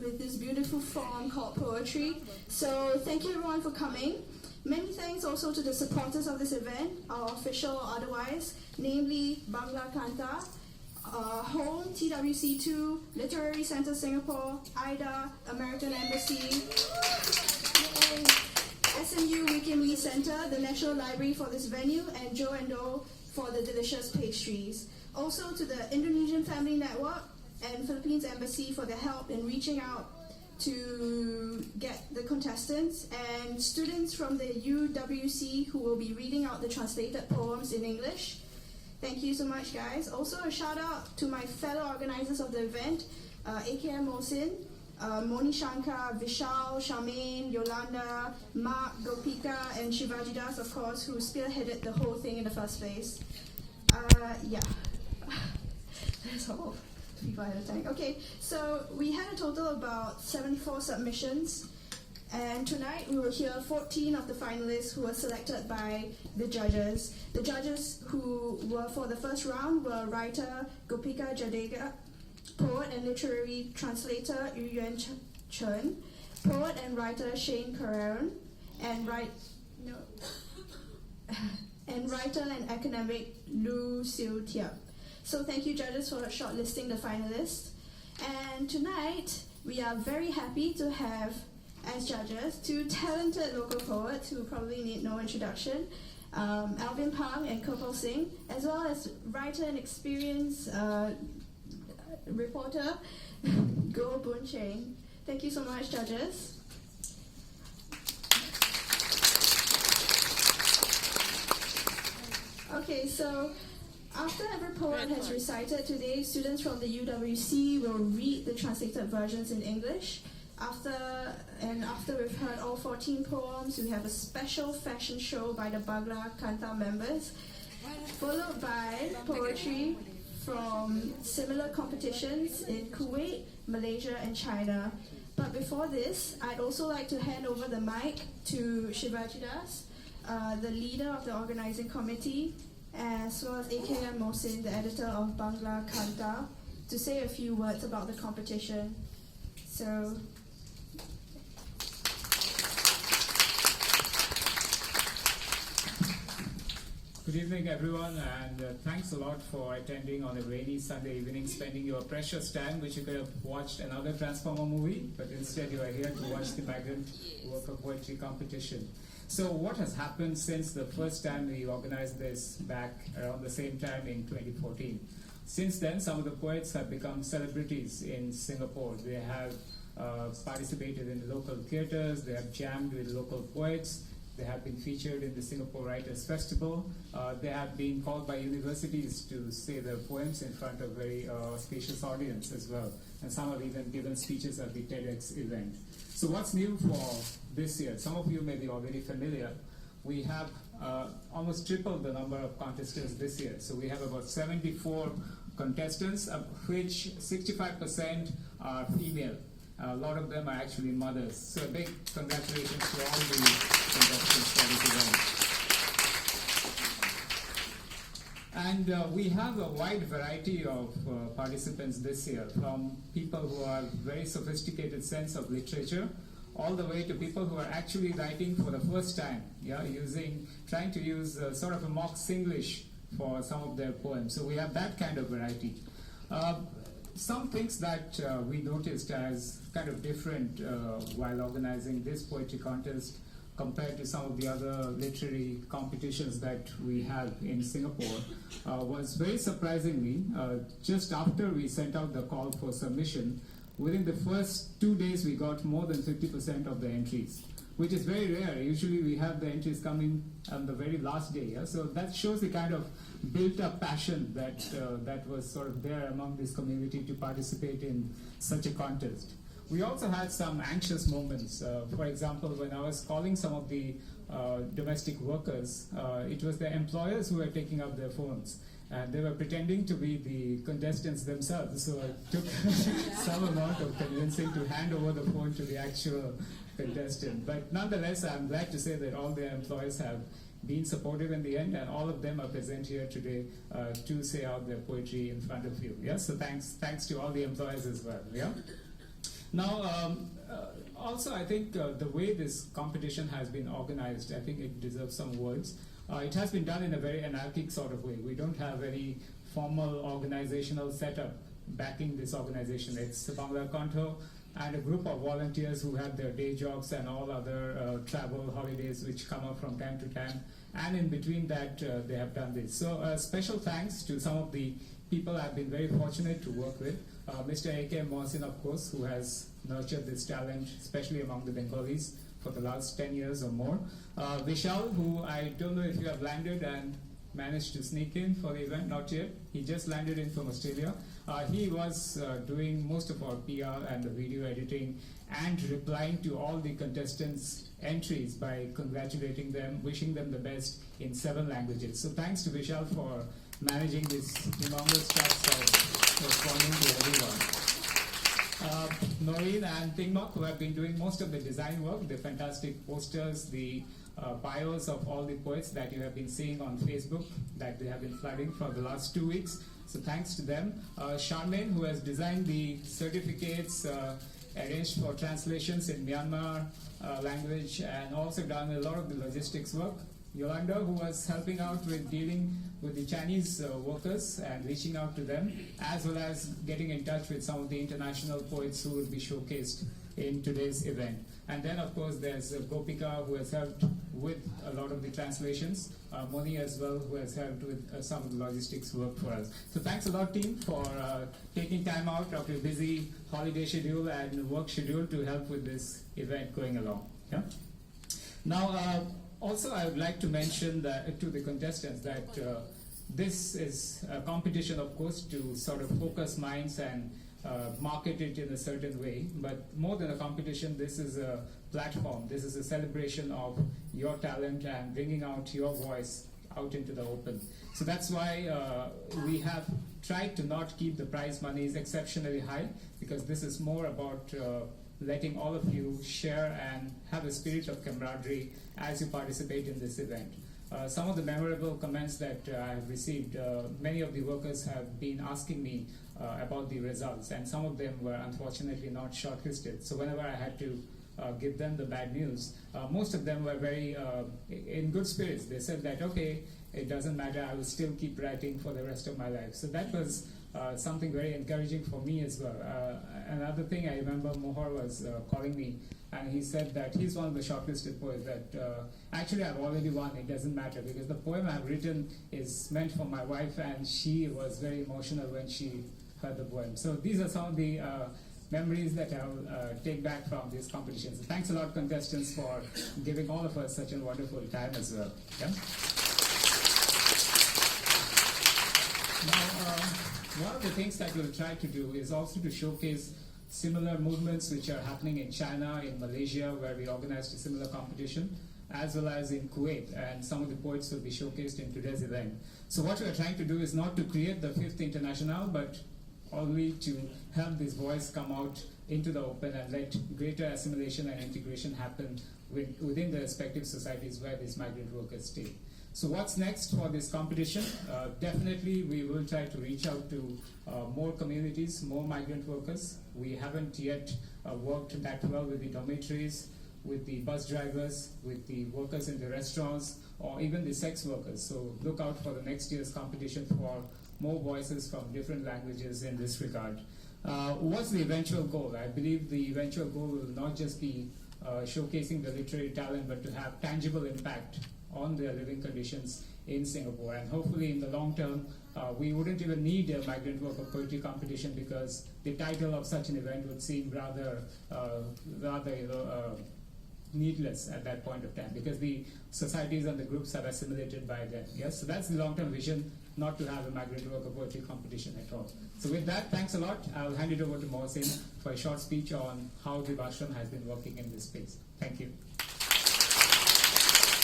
with this beautiful form called poetry. So thank you everyone for coming. Many thanks also to the supporters of this event, our official or otherwise, namely Bangla Kanta, Home, TWC2, Literary Centre Singapore, IDA, American Embassy, SMU Weekend Centre, the National Library for this venue, and Joe and Doe for the delicious pastries. Also to the Indonesian Family Network and Philippines Embassy for their help in reaching out to get the contestants, and students from the UWC who will be reading out the translated poems in English. Thank you so much, guys. Also a shout out to my fellow organizers of the event, AKM Mohsin, Moni Shankar, Vishal, Charmaine, Yolanda, Mark, Gopika, and Shivaji Das, of course, who spearheaded the whole thing in the first place. Yeah, that's all people I had to thank. Okay, so we had a total of about 74 submissions, and tonight we will hear 14 of the finalists who were selected by the judges. The judges who were for the first round were writer Gopika Jadega, poet and literary translator Yu Yuan Chen, poet and writer Shane Carreron, and writer and academic Lu Siu Tiap. So thank you, judges, for shortlisting the finalists. And tonight, we are very happy to have, as judges, two talented local poets who probably need no introduction, Alvin Pang and Kopal Singh, as well as writer and experienced reporter Go Boon Cheng. Thank you so much, judges. Okay, so after every poet has recited today, students from the UWC will read the translated versions in English. After we've heard all 14 poems, we have a special fashion show by the Bangla Kanta members, followed by poetry from similar competitions in Kuwait, Malaysia, and China. But before this, I'd also like to hand over the mic to Shivaji Das, the leader of the organizing committee, as well as AKM Mohsin, the editor of Bangla Kanta, to say a few words about the competition. So, good evening, everyone, and thanks a lot for attending on a rainy Sunday evening, spending your precious time, which you could have watched another Transformer movie, but instead you are here to watch the Migrant Work of Poetry competition. So what has happened since the first time we organized this back around the same time in 2014? Since then, some of the poets have become celebrities in Singapore. They have participated in local theaters, they have jammed with local poets, they have been featured in the Singapore Writers' Festival. They have been called by universities to say their poems in front of very spacious audience as well. And some have even given speeches at the TEDx event. So what's new for this year? Some of you may be already familiar. We have almost tripled the number of contestants this year. So we have about 74 contestants, of which 65% are female. A lot of them are actually mothers. So a big congratulations to all the contestants for this event. And we have a wide variety of participants this year, from people who have very sophisticated sense of literature, all the way to people who are actually writing for the first time, trying to use sort of a mock Singlish for some of their poems. So we have that kind of variety. Some things that we noticed as kind of different while organizing this poetry contest compared to some of the other literary competitions that we have in Singapore was very surprisingly, just after we sent out the call for submission, within the first 2 days we got more than 50% of the entries, which is very rare. Usually we have the entries coming on the very last day. Yeah? So that shows the kind of built-up passion that was sort of there among this community to participate in such a contest. We also had some anxious moments. For example, when I was calling some of the domestic workers, it was their employers who were taking up their phones. And they were pretending to be the contestants themselves. So it took some amount of convincing to hand over the phone to the actual contestant. But nonetheless, I'm glad to say that all their employees have been supportive in the end, and all of them are present here today to say out their poetry in front of you. Yeah, so thanks to all the employees as well. Yeah. Now, also I think the way this competition has been organized, I think it deserves some words. It has been done in a very anarchic sort of way. We don't have any formal organizational setup backing this organization. It's Bangla Kanto and a group of volunteers who have their day jobs and all other travel holidays which come up from time to time. And in between that, they have done this. So special thanks to some of the people I've been very fortunate to work with. Mr. A.K. Mohsin, of course, who has nurtured this talent, especially among the Bengalis, for the last 10 years or more. Vishal, who I don't know if you have landed and managed to sneak in for the event, not yet. He just landed in from Australia. He was doing most of our PR and the video editing and replying to all the contestants' entries by congratulating them, wishing them the best in 7 languages. So thanks to Vishal for managing this humongous task of responding to everyone. Noreen and Tingmok, who have been doing most of the design work, the fantastic posters, the bios of all the poets that you have been seeing on Facebook that they have been flooding for the last 2 weeks. So thanks to them. Charmaine, who has designed the certificates, arranged for translations in Myanmar language, and also done a lot of the logistics work. Yolanda, who was helping out with dealing with the Chinese workers and reaching out to them, as well as getting in touch with some of the international poets who will be showcased in today's event. And then, of course, there's Gopika, who has helped with a lot of the translations, Moni as well, who has helped with some of the logistics work for us. So thanks a lot, team, for taking time out of your busy holiday schedule and work schedule to help with this event going along. Yeah? Now, also, I would like to mention that to the contestants that this is a competition, of course, to sort of focus minds and market it in a certain way. But more than a competition, this is a platform. This is a celebration of your talent and bringing out your voice out into the open. So that's why we have tried to not keep the prize monies exceptionally high, because this is more about letting all of you share and have a spirit of camaraderie as you participate in this event. Some of the memorable comments that I have received, many of the workers have been asking me about the results, and some of them were unfortunately not shortlisted. So whenever I had to give them the bad news, most of them were very in good spirits. They said that, okay, it doesn't matter, I will still keep writing for the rest of my life. So that was something very encouraging for me as well. Another thing I remember, Mohar was calling me, and he said that he's one of the shortlisted poets, that actually I've already won, it doesn't matter, because the poem I've written is meant for my wife, and she was very emotional when she heard the poem. So these are some of the memories that I'll take back from this competition. So thanks a lot, contestants, for giving all of us such a wonderful time as well. Yeah? Now, one of the things that we'll try to do is also to showcase similar movements which are happening in China, in Malaysia, where we organized a similar competition, as well as in Kuwait, and some of the poets will be showcased in today's event. So what we are trying to do is not to create the 5th International, but only to have this voice come out into the open and let greater assimilation and integration happen within the respective societies where these migrant workers stay. So what's next for this competition? Definitely we will try to reach out to more communities, more migrant workers. We haven't yet worked that well with the dormitories, with the bus drivers, with the workers in the restaurants, or even the sex workers. So look out for the next year's competition for more voices from different languages in this regard. What's the eventual goal? I believe the eventual goal will not just be showcasing the literary talent, but to have tangible impact on their living conditions in Singapore. And hopefully in the long term, we wouldn't even need a migrant worker poetry competition, because the title of such an event would seem rather needless at that point of time, because the societies and the groups have assimilated by then. Yes, so that's the long-term vision, not to have a migrant worker poetry competition at all. So with that, thanks a lot. I'll hand it over to Mohsin for a short speech on how the Ashram has been working in this space. Thank you.